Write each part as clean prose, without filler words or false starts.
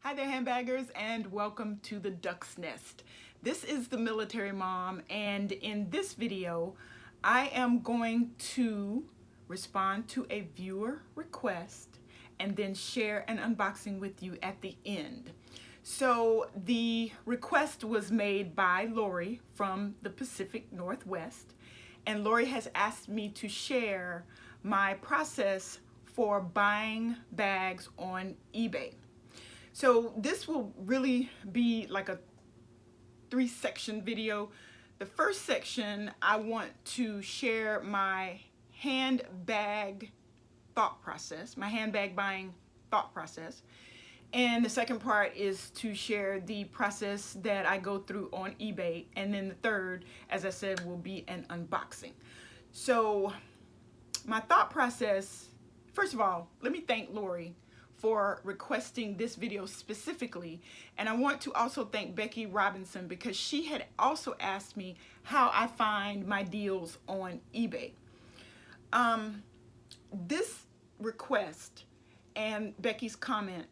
Hi there, handbaggers, and welcome to the Duck's Nest. This is the Military Mom, and in this video, I am going to respond to a viewer request and then share an unboxing with you at the end. So the request was made by Lori from the Pacific Northwest, and Lori has asked me to share my process for buying bags on eBay. So this will really be like a 3-section video. The first section, I want to share my handbag thought process, my handbag buying thought process. And the second part is to share the process that I go through on eBay. And then the third, as I said, will be an unboxing. So my thought process, first of all, let me thank Lori for requesting this video specifically, and I want to also thank Becky Robinson because she had also asked me how I find my deals on eBay. This request and Becky's comment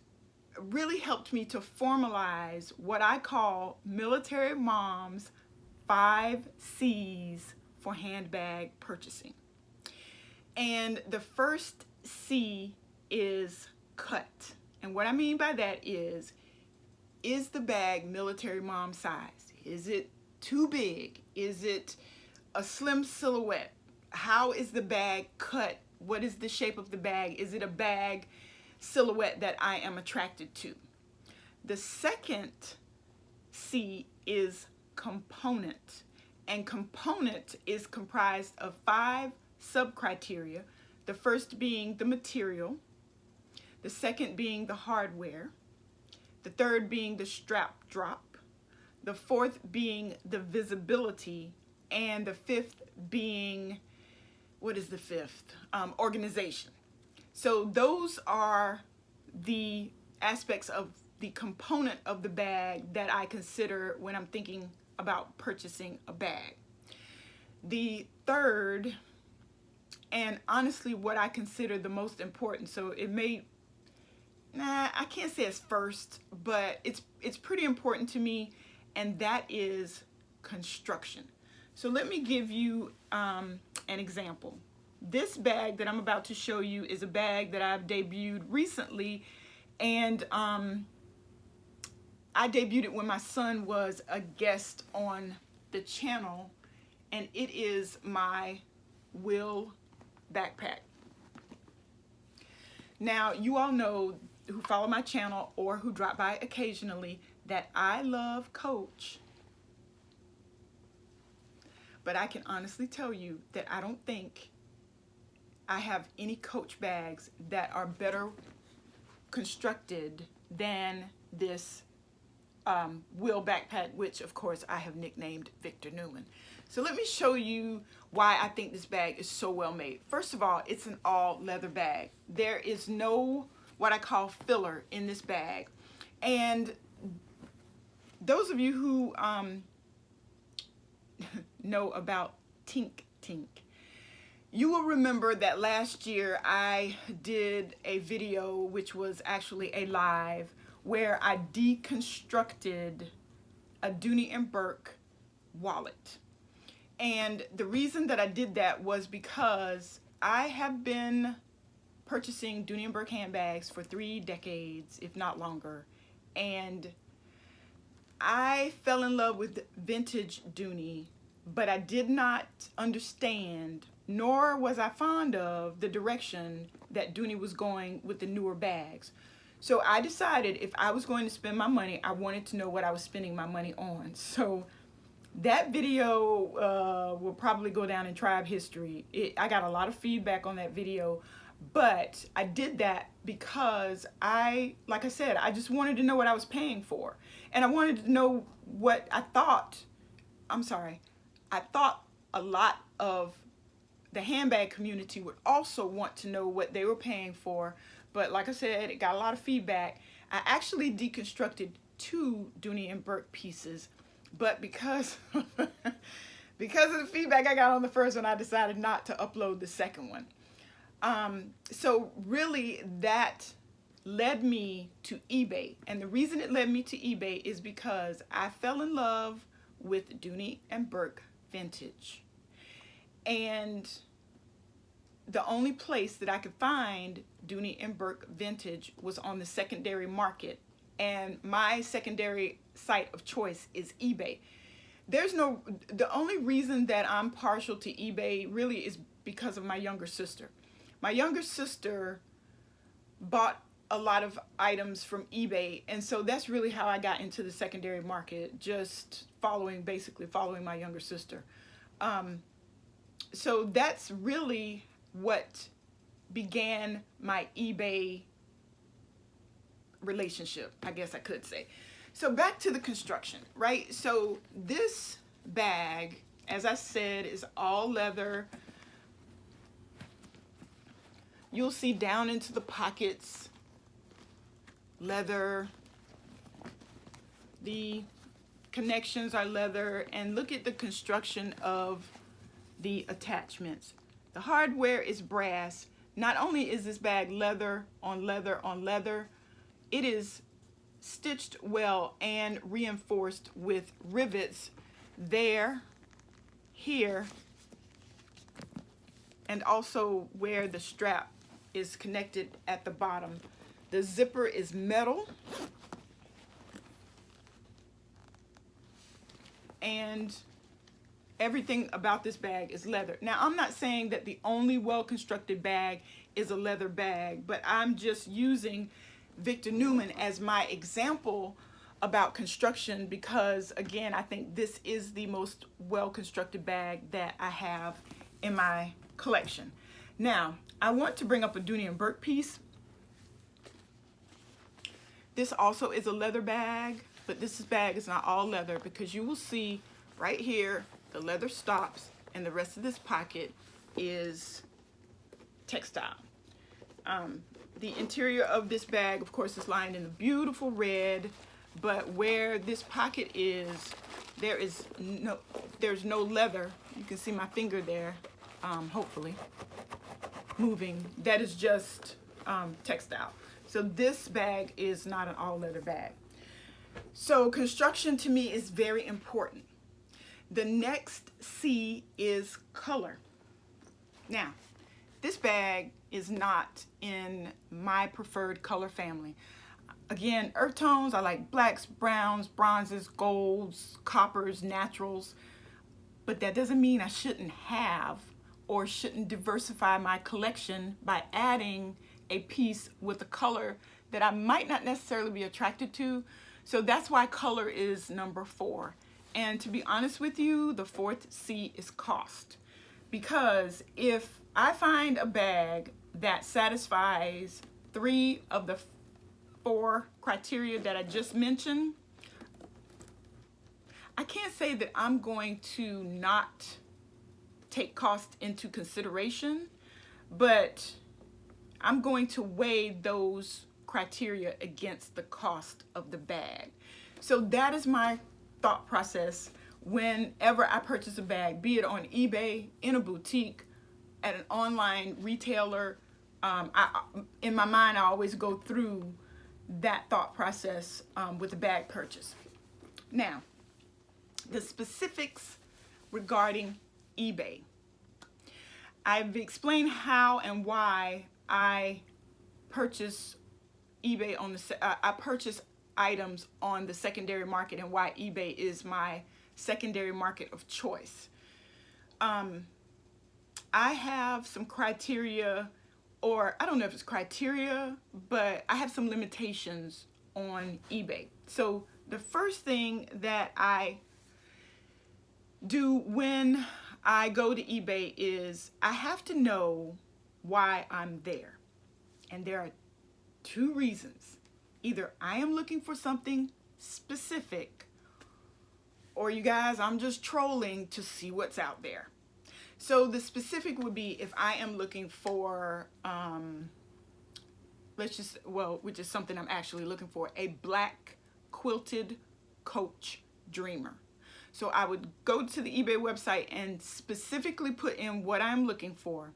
really helped me to formalize what I call Military Mom's 5 C's for handbag purchasing. And the first C is cut. And what I mean by that is the bag military mom size? Is it too big? Is it a slim silhouette? How is the bag cut? What is the shape of the bag? Is it a bag silhouette that I am attracted to? The second C is component. And component is comprised of 5 sub-criteria. The first being the material, the second being the hardware, the third being the strap drop, the fourth being the visibility, and the fifth being, what is the fifth? Organization. So those are the aspects of the component of the bag that I consider when I'm thinking about purchasing a bag. The third, and honestly what I consider the most important, so it may, I can't say it's first, but it's pretty important to me, and that is construction. So let me give you an example. This bag that I'm about to show you is a bag that I've debuted recently, and I debuted it when my son was a guest on the channel, and it is my Will backpack. Now, you all know, who follow my channel or who drop by occasionally, that I love Coach. But I can honestly tell you that I don't think I have any Coach bags that are better constructed than this Will backpack, which of course I have nicknamed Victor Newman. So let me show you why I think this bag is so well made. First of all, it's an all leather bag. There is no what I call filler in this bag. And those of you who know about Tink, you will remember that last year I did a video, which was actually a live, where I deconstructed a Dooney & Bourke wallet. And the reason that I did that was because I have been purchasing Dooney & Bourke handbags for 3 decades, if not longer, and I fell in love with vintage Dooney, but I did not understand, nor was I fond of, the direction that Dooney was going with the newer bags. So I decided if I was going to spend my money, I wanted to know what I was spending my money on. So that video will probably go down in tribe history. I got a lot of feedback on that video, but I did that because like I said, I just wanted to know what I was paying for. And I wanted to know what I thought, I thought a lot of the handbag community would also want to know what they were paying for. But like I said, it got a lot of feedback. I actually deconstructed 2 Dooney & Bourke pieces, but because of the feedback I got on the first one, I decided not to upload the second one. So really, that led me to eBay. And the reason it led me to eBay is because I fell in love with Dooney and Bourke vintage. And the only place that I could find Dooney and Bourke vintage was on the secondary market. And my secondary site of choice is eBay. The only reason that I'm partial to eBay really is because of my younger sister. My younger sister bought a lot of items from eBay, and so that's really how I got into the secondary market, just basically following my younger sister. So that's really what began my eBay relationship, I guess I could say. So back to the construction, right? So this bag, as I said, is all leather. You'll see down into the pockets, leather. The connections are leather, and look at the construction of the attachments. The hardware is brass. Not only is this bag leather on leather on leather, it is stitched well and reinforced with rivets there, here, and also where the strap is connected at the bottom. The zipper is metal, and everything about this bag is leather. Now, I'm not saying that the only well-constructed bag is a leather bag, but I'm just using Victor Newman as my example about construction because, again, I think this is the most well-constructed bag that I have in my collection. Now, I want to bring up a Dooney and Bourke piece. This also is a leather bag, but this bag is not all leather because you will see right here the leather stops and the rest of this pocket is textile. The interior of this bag, of course, is lined in a beautiful red, but where this pocket is, there's no leather. You can see my finger there, hopefully, moving. That is just textile. So this bag is not an all leather bag. So construction to me is very important. The next C is color. Now, this bag is not in my preferred color family. Again, earth tones, I like blacks, browns, bronzes, golds, coppers, naturals, but that doesn't mean I shouldn't have or shouldn't diversify my collection by adding a piece with a color that I might not necessarily be attracted to. So that's why color is number 4. And to be honest with you, the 4th C is cost. Because if I find a bag that satisfies 3 of the 4 criteria that I just mentioned, I can't say that I'm going to not take cost into consideration, but I'm going to weigh those criteria against the cost of the bag. So that is my thought process whenever I purchase a bag, be it on eBay, in a boutique, at an online retailer. In my mind, I always go through that thought process with a bag purchase. Now, the specifics regarding eBay. I've explained how and why I purchase I purchase items on the secondary market and why eBay is my secondary market of choice. I have some criteria, or I don't know if it's criteria, but I have some limitations on eBay. So the first thing that I do when I go to eBay is I have to know why I'm there. And there are 2 reasons. Either I am looking for something specific, or you guys, I'm just trolling to see what's out there. So the specific would be if I am looking for, which is something I'm actually looking for, a black quilted Coach Dreamer. So I would go to the eBay website and specifically put in what I'm looking for.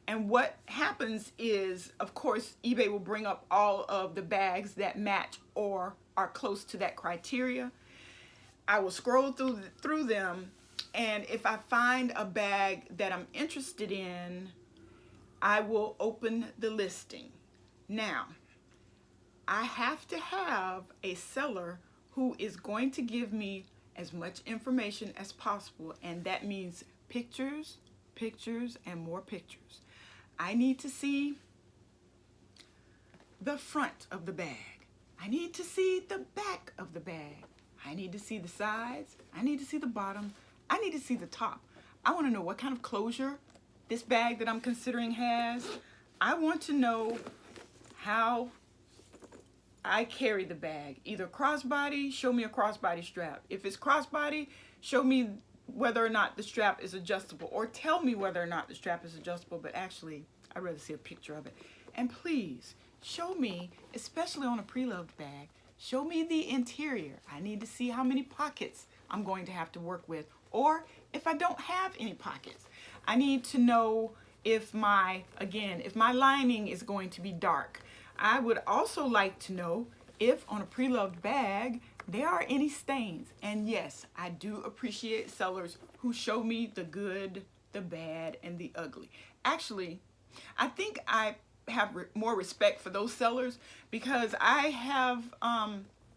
And what happens is, of course, eBay will bring up all of the bags that match or are close to that criteria. I will scroll through them, and if I find a bag that I'm interested in, I will open the listing. Now, I have to have a seller who is going to give me as much information as possible, and that means pictures, pictures, and more pictures. I need to see the front of the bag. I need to see the back of the bag. I need to see the sides. I need to see the bottom. I need to see the top. I want to know what kind of closure this bag that I'm considering has. I want to know how I carry the bag. Either crossbody, show me a crossbody strap. If it's crossbody, show me whether or not the strap is adjustable, or tell me whether or not the strap is adjustable, but actually I'd rather see a picture of it. And please show me, especially on a pre-loved bag, show me the interior. I need to see how many pockets I'm going to have to work with, or if I don't have any pockets. I need to know if my lining is going to be dark. I would also like to know if on a pre-loved bag there are any stains. And yes, I do appreciate sellers who show me the good, the bad, and the ugly. Actually, I think I have more respect for those sellers, because I have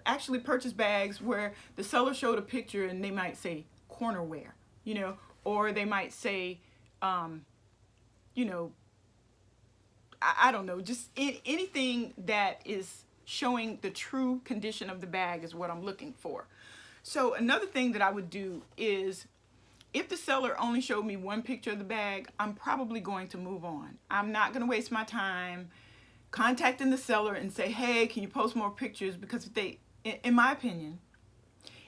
actually purchased bags where the seller showed a picture and they might say corner wear, or they might say, I don't know, just anything that is showing the true condition of the bag is what I'm looking for. So another thing that I would do is, if the seller only showed me one picture of the bag, I'm probably going to move on. I'm not going to waste my time contacting the seller and say, hey, can you post more pictures? Because if they, in my opinion,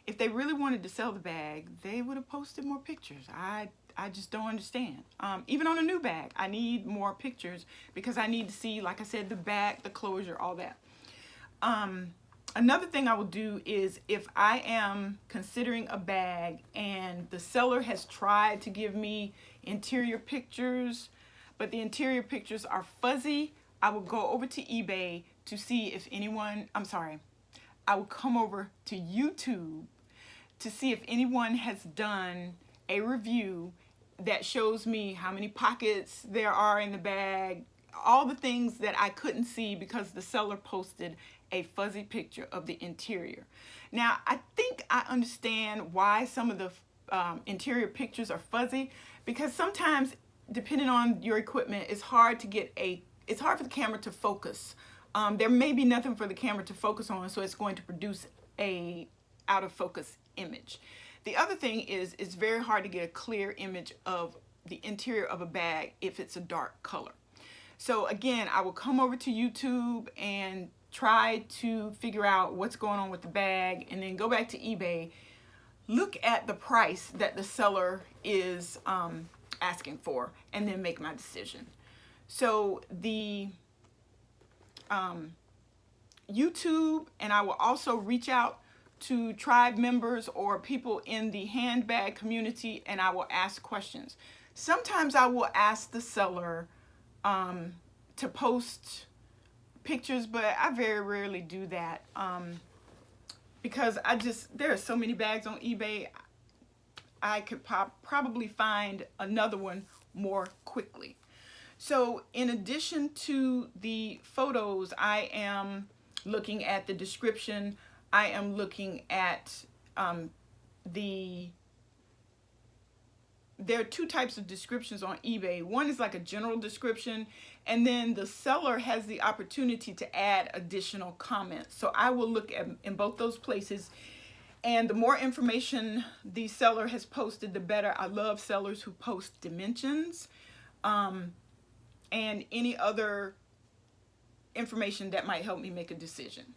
if they really wanted to sell the bag, they would have posted more pictures. I just don't understand. Even on a new bag, I need more pictures, because I need to see, like I said, the back, the closure, all that. Another thing I will do is, if I am considering a bag and the seller has tried to give me interior pictures, but the interior pictures are fuzzy, I will go over to eBay to see if I will come over to YouTube to see if anyone has done a review that shows me how many pockets there are in the bag, all the things that I couldn't see because the seller posted a fuzzy picture of the interior. Now, I think I understand why some of the interior pictures are fuzzy, because sometimes, depending on your equipment, it's hard for the camera to focus. There may be nothing for the camera to focus on, so it's going to produce a out of focus image. The other thing is, it's very hard to get a clear image of the interior of a bag if it's a dark color. So again, I will come over to YouTube and try to figure out what's going on with the bag, and then go back to eBay, look at the price that the seller is asking for, and then make my decision. So the YouTube, and I will also reach out to tribe members or people in the handbag community, and I will ask questions. Sometimes I will ask the seller to post pictures, but I very rarely do that because there are so many bags on eBay. I could probably find another one more quickly. So in addition to the photos, I am looking at the description. I am looking at there are two types of descriptions on eBay. One is like a general description, and then the seller has the opportunity to add additional comments. So I will look at in both those places, and the more information the seller has posted, the better. I love sellers who post dimensions and any other information that might help me make a decision.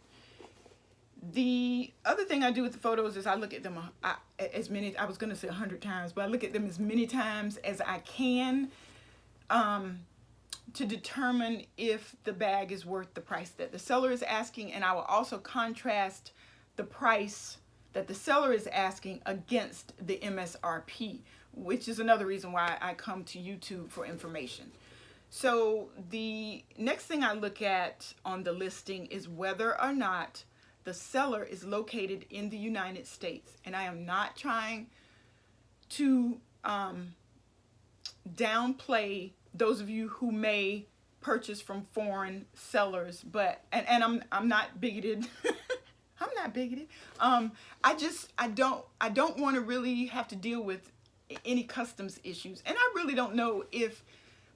The other thing I do with the photos is I look at them I was going to say 100 times, but I look at them as many times as I can to determine if the bag is worth the price that the seller is asking. And I will also contrast the price that the seller is asking against the MSRP, which is another reason why I come to YouTube for information. So the next thing I look at on the listing is whether or not the seller is located in the United States. And I am not trying to downplay those of you who may purchase from foreign sellers, but I'm not bigoted. I'm not bigoted. I don't want to really have to deal with any customs issues, and I really don't know if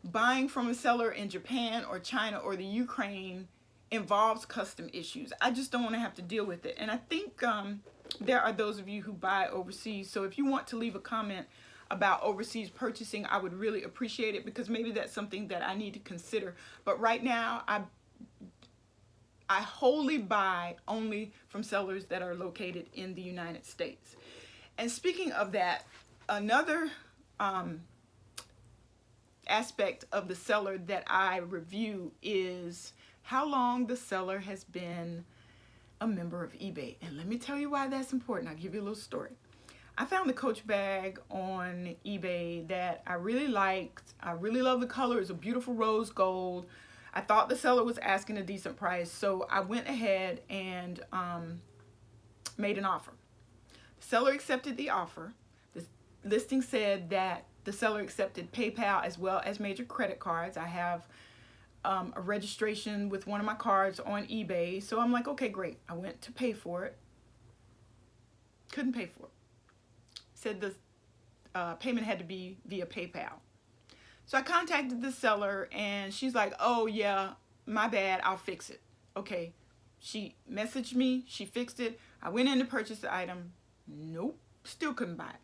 buying from a seller in Japan or China or the Ukraine involves custom issues. I just don't want to have to deal with it. And I think there are those of you who buy overseas. So if you want to leave a comment about overseas purchasing, I would really appreciate it, because maybe that's something that I need to consider. But right now, I wholly buy only from sellers that are located in the United States. And speaking of that, another aspect of the seller that I review is how long the seller has been a member of eBay. And let me tell you why that's important. I'll give you a little story. I found the Coach bag on eBay that I really liked. I really love the color. It's a beautiful rose gold. I thought the seller was asking a decent price, so I went ahead and made an offer. The seller accepted the offer. The listing said that the seller accepted PayPal as well as major credit cards. I have a registration with one of my cards on eBay, so I'm like, okay, great. I went to pay for it. Couldn't pay for it. Said the payment had to be via PayPal. So I contacted the seller, and she's like, oh yeah, my bad, I'll fix it. Okay, she messaged me, she fixed it. I went in to purchase the item. Nope, still couldn't buy it.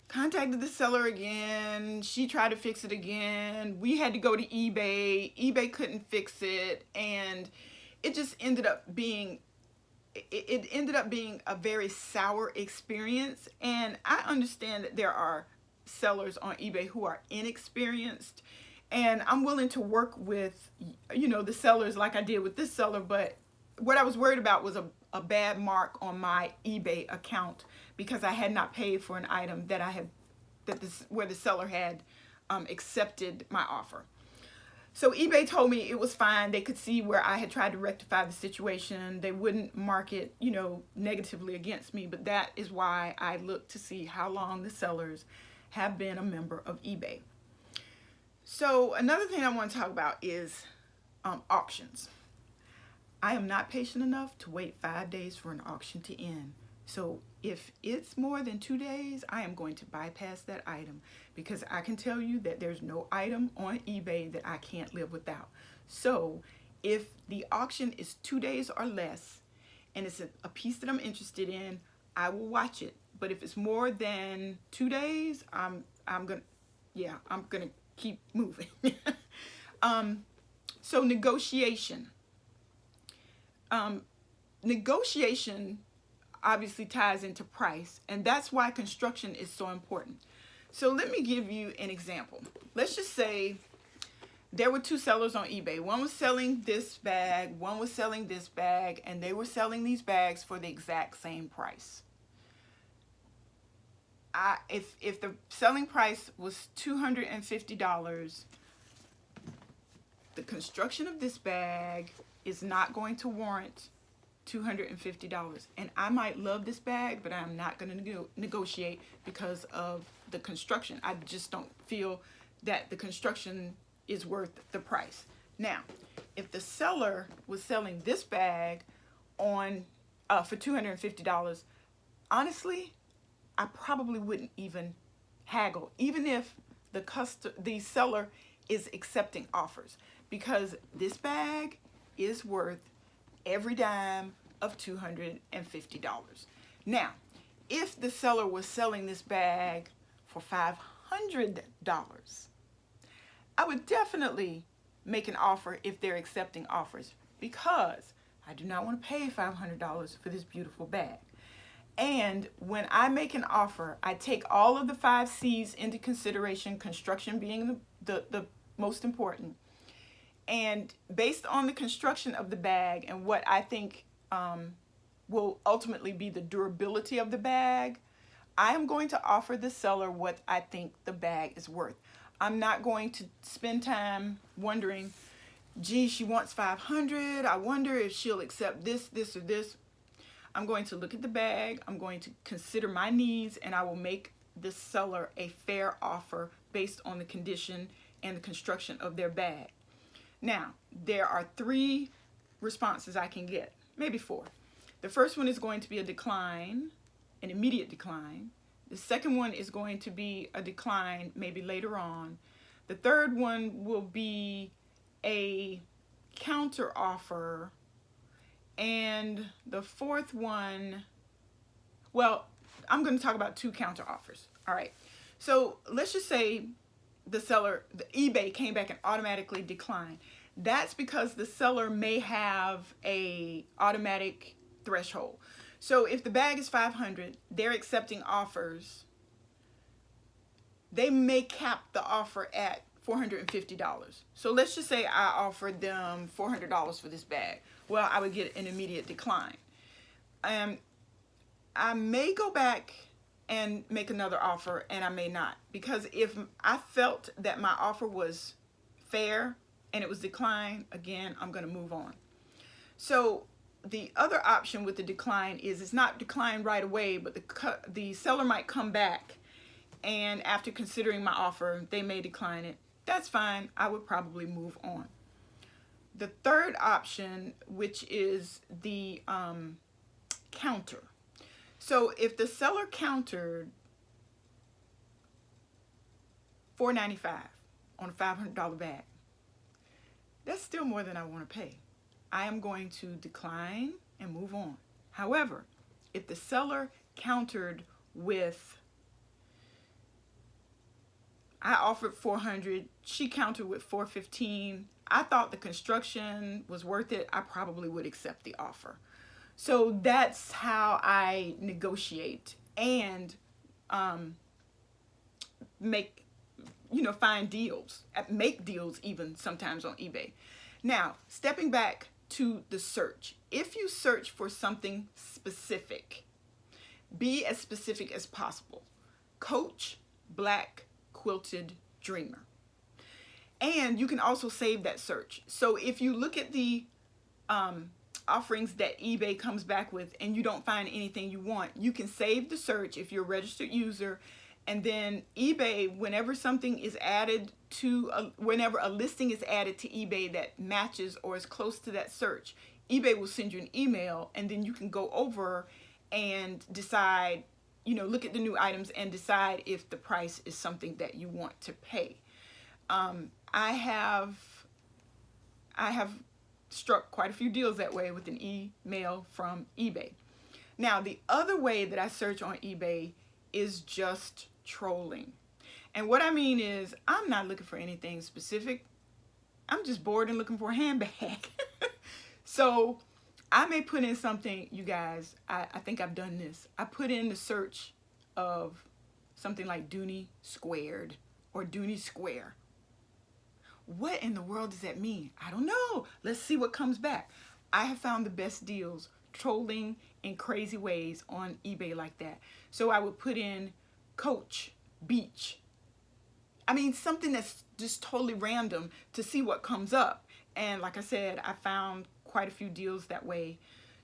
Contacted the seller again. She tried to fix it again. We had to go to eBay. eBay couldn't fix it, and it just ended up being a very sour experience. And I understand that there are sellers on eBay who are inexperienced, and I'm willing to work with, you know, the sellers like I did with this seller. But what I was worried about was a bad mark on my eBay account, because I had not paid for an item that where the seller had accepted my offer. So eBay told me it was fine. They could see where I had tried to rectify the situation. They wouldn't mark it, you know, negatively against me. But that is why I look to see how long the sellers have been a member of eBay. So another thing I want to talk about is auctions. I am not patient enough to wait 5 days for an auction to end. So if it's more than 2 days, I am going to bypass that item, because I can tell you that there's no item on eBay that I can't live without. So if the auction is 2 days or less and it's a piece that I'm interested in, I will watch it. But if it's more than 2 days, I'm gonna keep moving. So negotiation. Negotiation obviously ties into price, and that's why construction is so important. So let me give you an example. Let's just say there were two sellers on eBay. One was selling this bag, one was selling this bag, and they were selling these bags for the exact same price. If the selling price was $250, the construction of this bag is not going to warrant $250. And I might love this bag, but I'm not going to negotiate because of the construction. I just don't feel that the construction is worth the price. Now, if the seller was selling this bag on for $250, honestly, I probably wouldn't even haggle, even if the seller is accepting offers, because this bag is worth every dime of $250. Now, if the seller was selling this bag for $500, I would definitely make an offer if they're accepting offers, because I do not want to pay $500 for this beautiful bag. And when I make an offer, I take all of the 5 C's into consideration, construction being the most important. And based on the construction of the bag and what I think will ultimately be the durability of the bag, I am going to offer the seller what I think the bag is worth. I'm not going to spend time wondering, gee, she wants 500. I wonder if she'll accept this, this, or this. I'm going to look at the bag. I'm going to consider my needs, and I will make the seller a fair offer based on the condition and the construction of their bag. Now, there are 3 responses I can get, maybe 4. The first one is going to be a decline, an immediate decline. The second one is going to be a decline maybe later on. The third one will be a counter offer. And the fourth one, well, I'm going to talk about 2 counter offers. All right. So let's just say the eBay came back and automatically declined. That's because the seller may have a automatic threshold. So if the bag is 500, they're accepting offers. They may cap the offer at $450. So let's just say I offered them $400 for this bag. Well, I would get an immediate decline. I may go back and make another offer, and I may not, because if I felt that my offer was fair and it was declined, again, I'm going to move on. So the other option with the decline is it's not declined right away, but the seller might come back, and after considering my offer, they may decline it. That's fine. I would probably move on. The third option, which is the counter. So if the seller countered $495 on a $500 bag, that's still more than I want to pay. I am going to decline and move on. However, if the seller countered with, I offered $400, she countered with $415, I thought the construction was worth it, I probably would accept the offer. So that's how I negotiate and find deals, make deals even sometimes on eBay. Now, stepping back to the search. If you search for something specific, be as specific as possible. Coach Black Quilted Dreamer. And you can also save that search. So if you look at the offerings that eBay comes back with and you don't find anything you want, you can save the search if you're a registered user, and then eBay, whenever something is added to, whenever a listing is added to eBay that matches or is close to that search, eBay will send you an email, and then you can go over and decide, look at the new items and decide if the price is something that you want to pay. I have struck quite a few deals that way with an email from eBay. Now, the other way that I search on eBay is just trolling. And what I mean is, I'm not looking for anything specific. I'm just bored and looking for a handbag. So I may put in something, you guys, I think I've done this. I put in the search of something like Dooney Squared or Dooney Square. What in the world does that mean? I don't know. Let's see what comes back. I have found the best deals trolling in crazy ways on eBay like that. So I would put in Coach Beach. I mean, something that's just totally random to see what comes up. And like I said, I found quite a few deals that way.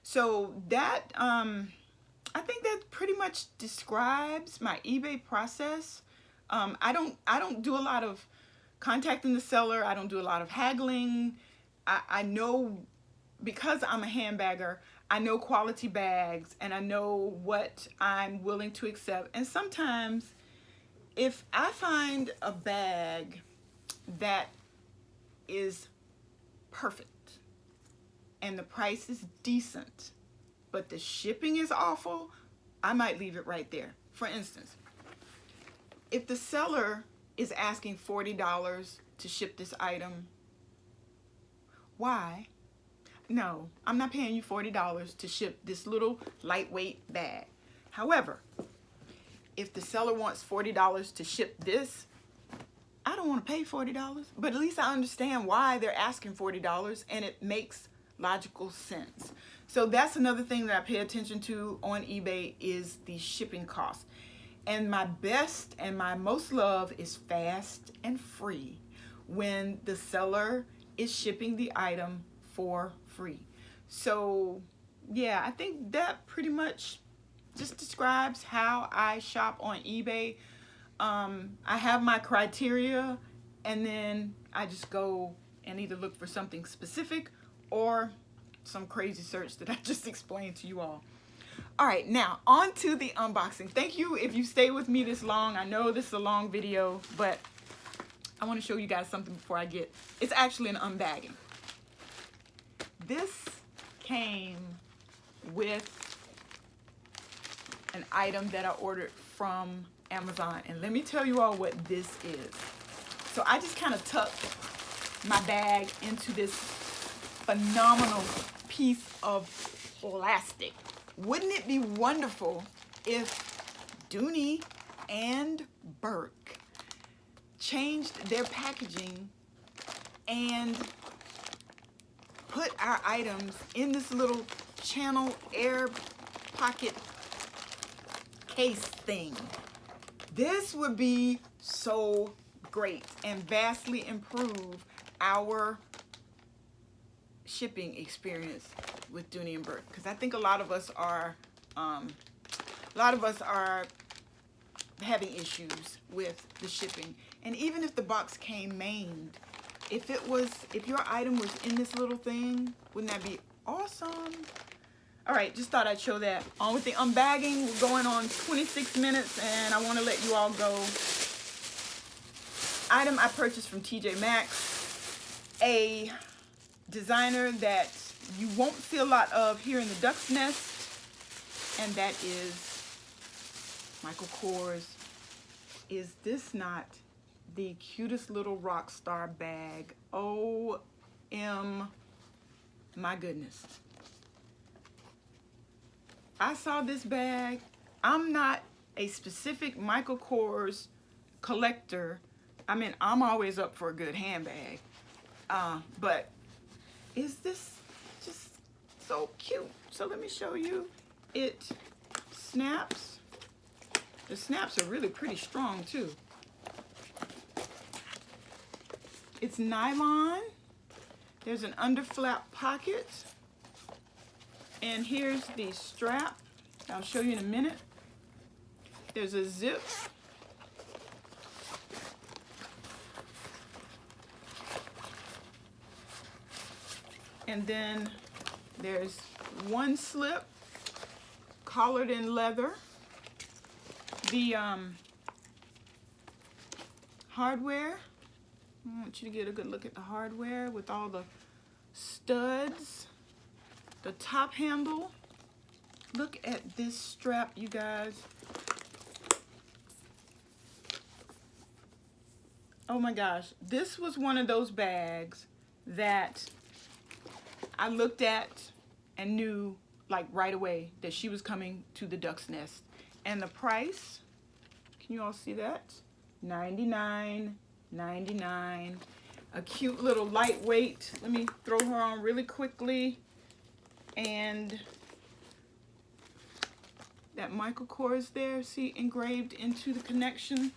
So that, I think that pretty much describes my eBay process. I don't do a lot of contacting the seller. I don't do a lot of haggling. I know, because I'm a handbagger, I know quality bags and I know what I'm willing to accept. And sometimes if I find a bag that is perfect and the price is decent, but the shipping is awful, I might leave it right there. For instance, if the seller is asking $40 to ship this item, why? No, I'm not paying you $40 to ship this little lightweight bag. However, if the seller wants $40 to ship this, I don't want to pay $40, but at least I understand why they're asking $40 and it makes logical sense. So that's another thing that I pay attention to on eBay is the shipping cost. And my best and my most love is fast and free when the seller is shipping the item for free. So yeah, I think that pretty much just describes how I shop on eBay. I have my criteria, and then I just go and either look for something specific or some crazy search that I just explained to you all. All right, now on to the unboxing. Thank you if you stay with me this long. I know this is a long video, but I want to show you guys something before I get, it's actually an unbagging. This came with an item that I ordered from Amazon, and let me tell you all what this is. So I just kind of tucked my bag into this phenomenal piece of plastic. Wouldn't it be wonderful if Dooney and Burke changed their packaging and put our items in this little channel air pocket case thing? This would be so great and vastly improve our shipping experience with Dooney and Burke, because I think a lot of us are having issues with the shipping. And even if the box came maimed, if your item was in this little thing, wouldn't that be awesome? All right, just thought I'd show that. On with the unbagging. We're going on 26 minutes, and I want to let you all go. Item I purchased from TJ Maxx, a designer that you won't see a lot of here in the Duck's Nest, and that is Michael Kors. Is this not the cutest little rock star bag? Oh, my goodness. I saw this bag. I'm not a specific Michael Kors collector. I mean, I'm always up for a good handbag. But is this just so cute? So let me show you. It snaps. The snaps are really pretty strong too. It's nylon. There's an underflap pocket. And here's the strap. I'll show you in a minute. There's a zip. And then there's one slip, collared in leather. The hardware, I want you to get a good look at the hardware with all the studs. The top handle. Look at this strap, you guys. Oh my gosh, this was one of those bags that I looked at and knew like right away that she was coming to the Duck's Nest. And the price, can you all see that? $99.99. A cute little lightweight. Let me throw her on really quickly. And that Michael Kors there, see, engraved into the connection.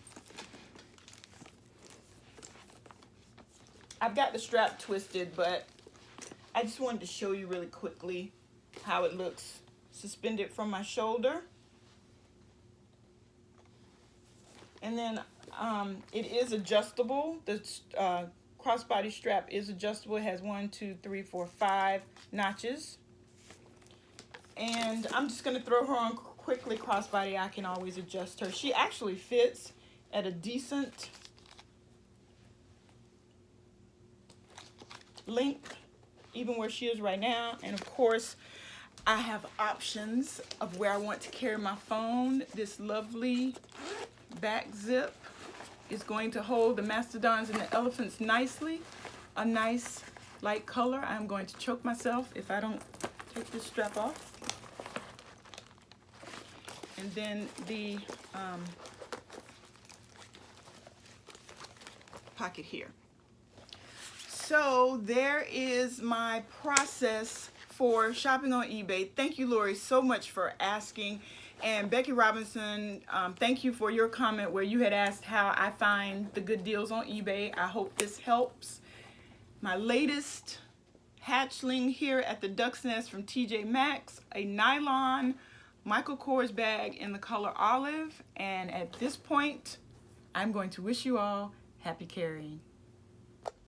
I've got the strap twisted, but I just wanted to show you really quickly how it looks suspended from my shoulder. And then it is adjustable. The crossbody strap is adjustable. It has 1, 2, 3, 4, 5 notches. And I'm just going to throw her on quickly. Crossbody, I can always adjust her. She actually fits at a decent length, even where she is right now. And of course, I have options of where I want to carry my phone. This lovely back zip is going to hold the mastodons and the elephants nicely. A nice light color. I'm going to choke myself if I don't take this strap off. And then the pocket here. So there is my process for shopping on eBay. Thank you, Lori, so much for asking. And Becky Robinson, thank you for your comment where you had asked how I find the good deals on eBay. I hope this helps. My latest hatchling here at the Duck's Nest from TJ Maxx, a nylon Michael Kors bag in the color olive. And at this point, I'm going to wish you all happy carrying.